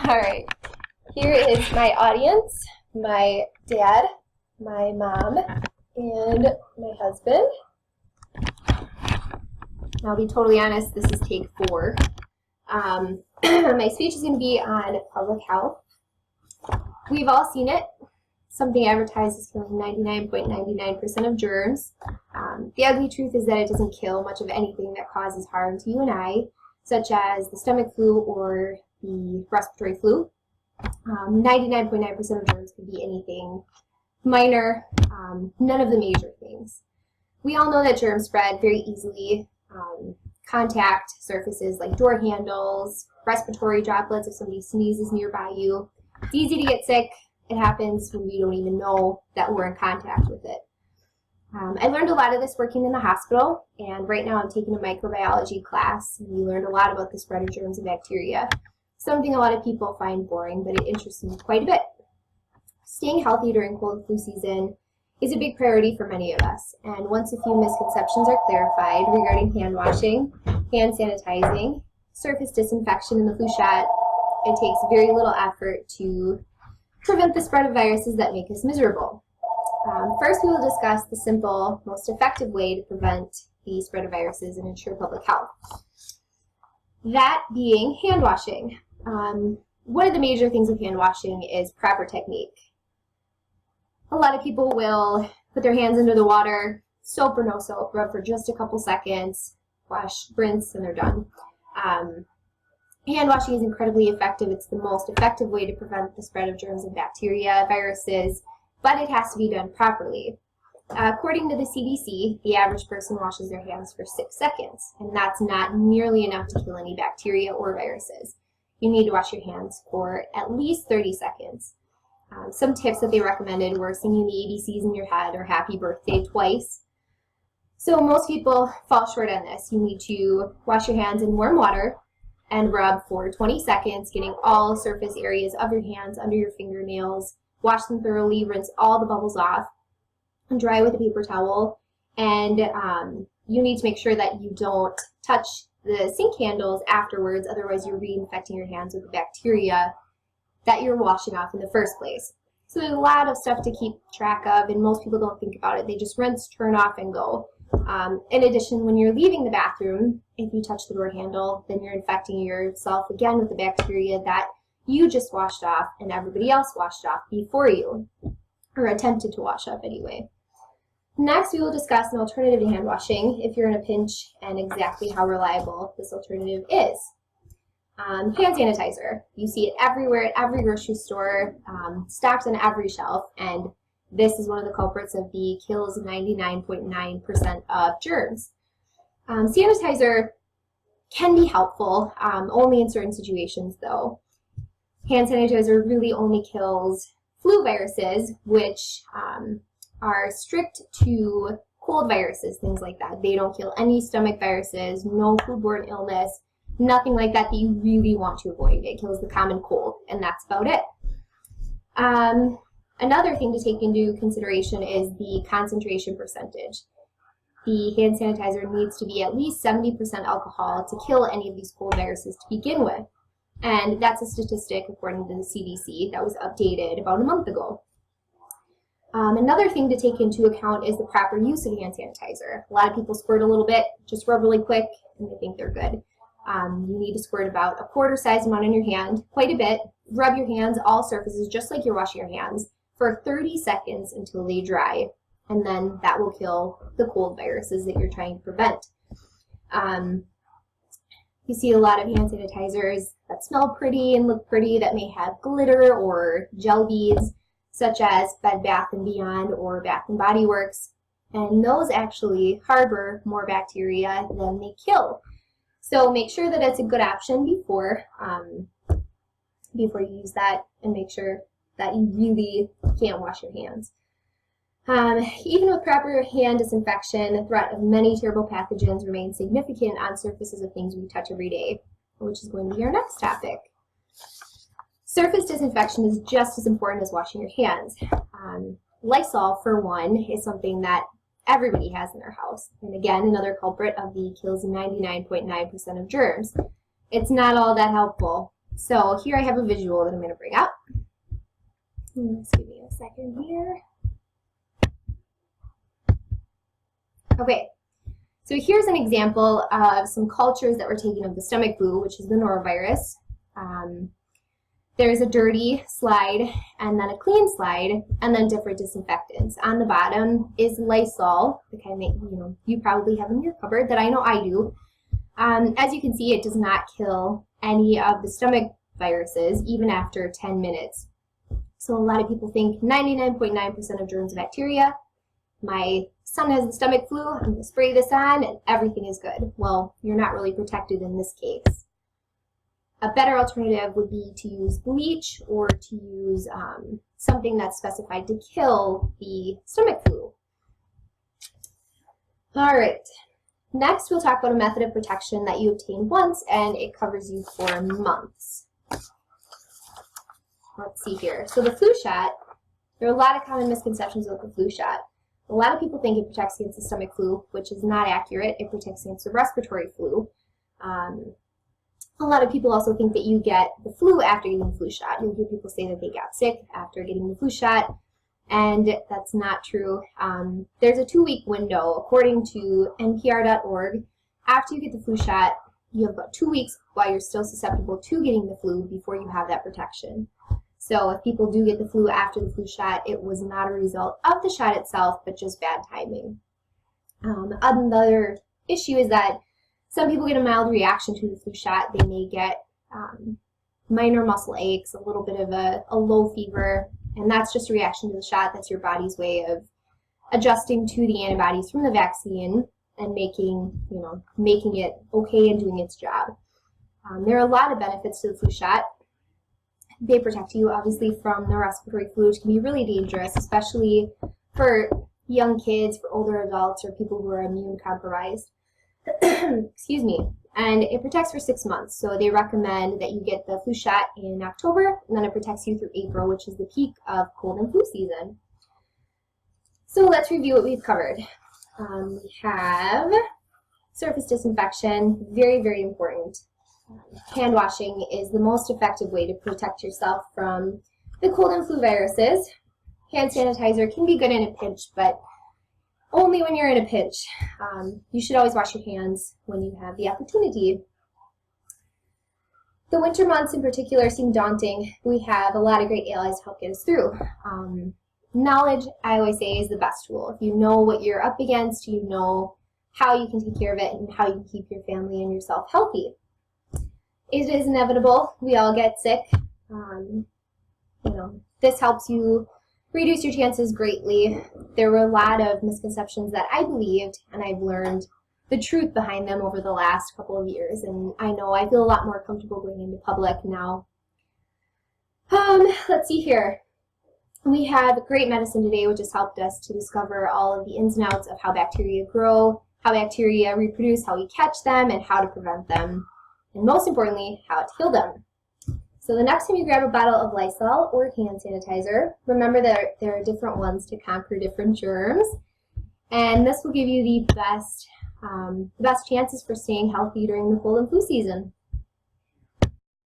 All right, here is my audience, my dad, my mom, and my husband. I'll be totally honest, this is take 4. My speech is going to be on public health. We've all seen it. Something advertised as killing 99.99% of germs. The ugly truth is that it doesn't kill much of anything that causes harm to you and I, such as the stomach flu or the respiratory flu. 99.9% of germs could be anything minor, none of the major things. We all know that germs spread very easily. Contact surfaces like door handles, respiratory droplets if somebody sneezes nearby you. It's easy to get sick. It happens when we don't even know that we're in contact with it. I learned a lot of this working in the hospital, and right now I'm taking a microbiology class. We learned a lot about the spread of germs and bacteria. Something a lot of people find boring, but it interests me quite a bit. Staying healthy during cold and flu season is a big priority for many of us, and once a few misconceptions are clarified regarding hand washing, hand sanitizing, surface disinfection, and the flu shot, it takes very little effort to prevent the spread of viruses that make us miserable. First, we will discuss the simple, most effective way to prevent the spread of viruses and ensure public health. That being hand washing. One of the major things with hand washing is proper technique. A lot of people will put their hands under the water, soap or no soap, rub for just a couple seconds, wash, rinse, and they're done. Hand washing is incredibly effective. It's the most effective way to prevent the spread of germs and bacteria, viruses, but it has to be done properly. According to the CDC, the average person washes their hands for 6 seconds, and that's not nearly enough to kill any bacteria or viruses. You need to wash your hands for at least 30 seconds. Some tips that they recommended were singing the ABCs in your head or happy birthday twice. So most people fall short on this. You need to wash your hands in warm water and rub for 20 seconds, getting all surface areas of your hands under your fingernails. Wash them thoroughly, rinse all the bubbles off, and dry with a paper towel. And you need to make sure that you don't touch the sink handles afterwards, otherwise you're reinfecting your hands with the bacteria that you're washing off in the first place. So there's a lot of stuff to keep track of, and most people don't think about it. They just rinse, turn off, and go. In addition, when you're leaving the bathroom, if you touch the door handle, then you're infecting yourself again with the bacteria that you just washed off and everybody else washed off before you, or attempted to wash up anyway. Next, we will discuss an alternative to hand washing if you're in a pinch and exactly how reliable this alternative is. Hand sanitizer. You see it everywhere at every grocery store, stocked on every shelf, and this is one of the culprits of the kills 99.9% of germs. Sanitizer can be helpful, only in certain situations though. Hand sanitizer really only kills flu viruses, which are strict to cold viruses, things like that. They don't kill any stomach viruses, no foodborne illness, nothing like that that you really want to avoid. It kills the common cold, and that's about it. Another thing to take into consideration is the concentration percentage. The hand sanitizer needs to be at least 70% alcohol to kill any of these cold viruses to begin with. And that's a statistic according to the CDC that was updated about a month ago. Another thing to take into account is the proper use of hand sanitizer. A lot of people squirt a little bit, just rub really quick, and they think they're good. You need to squirt about a quarter-size amount in your hand, quite a bit. Rub your hands, all surfaces, just like you're washing your hands, for 30 seconds until they dry, and then that will kill the cold viruses that you're trying to prevent. You see a lot of hand sanitizers that smell pretty and look pretty that may have glitter or gel beads, such as Bed Bath & Beyond or Bath & Body Works, and those actually harbor more bacteria than they kill. So make sure that it's a good option before you use that, and make sure that you really can't wash your hands. Even with proper hand disinfection, the threat of many terrible pathogens remains significant on surfaces of things we touch every day, which is going to be our next topic. Surface disinfection is just as important as washing your hands. Lysol, for one, is something that everybody has in their house. And again, another culprit of the kills 99.9% of germs. It's not all that helpful. So here I have a visual that I'm going to bring up. Just give me a second here. Okay, so here's an example of some cultures that were taken of the stomach flu, which is the norovirus. There's a dirty slide and then a clean slide and then different disinfectants. On the bottom is Lysol, the kind that you probably have in your cupboard, that I know I do. As you can see, it does not kill any of the stomach viruses even after 10 minutes. So a lot of people think 99.9% of germs and bacteria. My son has the stomach flu, I'm going to spray this on and everything is good. Well, you're not really protected in this case. A better alternative would be to use bleach or to use something that's specified to kill the stomach flu. All right, next we'll talk about a method of protection that you obtain once and it covers you for months. Let's see here. So the flu shot, there are a lot of common misconceptions about the flu shot. A lot of people think it protects against the stomach flu, which is not accurate. It protects against the respiratory flu. A lot of people also think that you get the flu after getting the flu shot. You'll hear people say that they got sick after getting the flu shot, and that's not true. There's a 2-week window, according to NPR.org. After you get the flu shot, you have about 2 weeks while you're still susceptible to getting the flu before you have that protection. So if people do get the flu after the flu shot, it was not a result of the shot itself, but just bad timing. Another issue is that some people get a mild reaction to the flu shot. They may get minor muscle aches, a little bit of a low fever, and that's just a reaction to the shot. That's your body's way of adjusting to the antibodies from the vaccine and making it okay and doing its job. There are a lot of benefits to the flu shot. They protect you, obviously, from the respiratory flu, which can be really dangerous, especially for young kids, for older adults, or people who are immune compromised. Excuse me. And it protects for 6 months. So they recommend that you get the flu shot in October, and then it protects you through April, which is the peak of cold and flu season. So let's review what we've covered. We have surface disinfection, very, very important. Hand washing is the most effective way to protect yourself from the cold and flu viruses. Hand sanitizer can be good in a pinch, but only when you're in a pinch. You should always wash your hands when you have the opportunity. The winter months in particular seem daunting. We have a lot of great allies to help get us through. Knowledge, I always say, is the best tool. If you know what you're up against, you know how you can take care of it and how you can keep your family and yourself healthy. It is inevitable. We all get sick. This helps you reduce your chances greatly. There were a lot of misconceptions that I believed, and I've learned the truth behind them over the last couple of years, and I know I feel a lot more comfortable going into public now. Let's see here. We have great medicine today, which has helped us to discover all of the ins and outs of how bacteria grow, how bacteria reproduce, how we catch them, and how to prevent them, and most importantly, how to kill them. So the next time you grab a bottle of Lysol or hand sanitizer, remember that there are different ones to conquer different germs, and this will give you the best chances for staying healthy during the cold and flu season.